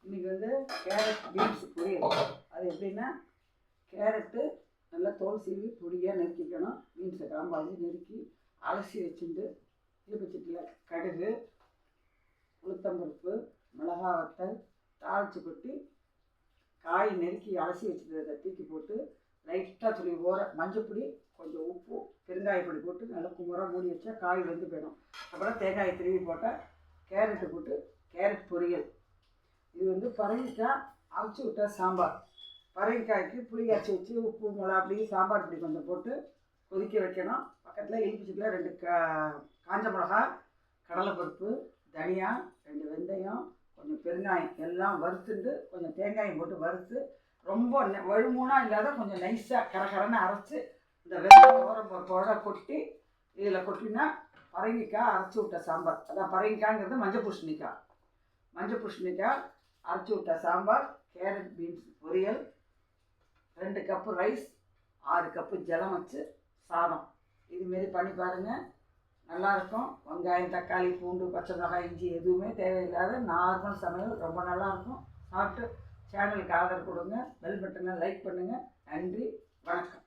இன்றைக்கி வந்து carrot beans பொரியல். அது எப்படின்னா, கேரட்டு நல்லா தோல் சீவி பொடியாக நறுக்கிக்கணும். பீன்ஸை காம்பாதி நறுக்கி அலசி வச்சுட்டு இழுப்புச்சட்டியில் கடுகு, உளுத்தம்பருப்பு, மிளகா வத்தல் தாளித்து கொட்டி காய் நறுக்கி அலசி வச்சுட்டு தூக்கி போட்டு லைட்டாக துளி மஞ்சப்பொடி, கொஞ்சம் உப்பு, பெருங்காயப்பொடி போட்டு நல்லா குமராக மூடி வச்சா காய் வெந்து போயிடும். அப்புறம் தேங்காயை திருவி போட்டால் கேரட்டு போட்டு கேரட் பொரியல். இது வந்து பரங்கிக்காய் அரைச்சி விட்ட சாம்பார். பரங்கிக்காய்க்கு புளி அரைச்சி வச்சு உப்பு மிளகா அப்படி சாம்பார் இப்படி கொஞ்சம் போட்டு கொதிக்க வைக்கணும். பக்கத்தில் இனிப்புச்சிட்டில் 2 காஞ்ச மிளகா, கடலைப்பருப்பு, தனியா, 2 வெந்தயம், கொஞ்சம் பெருங்காயம் எல்லாம் வறுத்துட்டு கொஞ்சம் தேங்காயம் போட்டு வறுத்து ரொம்ப வழுமூனாக இல்லாத கொஞ்சம் நைஸாக கரகரன்னு அரைச்சி இந்த வெங்காயம் ஓரம்பருப்போட கொட்டி இதில் கொட்டினா பரங்கிக்காய் அரைச்சி விட்ட சாம்பார். அதான் பரங்கிக்காய்ங்கிறது மஞ்சள் பூசணிக்காய். மஞ்சள் பூசணிக்காய் அரைச்சி விட்ட சாம்பார், கேரட் பீன்ஸ் பொரியல், 2 கப்பு ரைஸ், 6 கப்பு ஜலம் வச்சு சாதம். இதுமாரி பண்ணி பாருங்கள், நல்லாயிருக்கும். வெங்காயம், தக்காளி, பூண்டு, பச்சை மிளகாய், இஞ்சி எதுவுமே தேவையில்லாத நார்மல் சமையல். ரொம்ப நல்லாயிருக்கும். சாப்பிட்டு சேனலுக்கு ஆதரவு கொடுங்க. பெல் பட்டனை லைக் பண்ணுங்கள். நன்றி, வணக்கம்.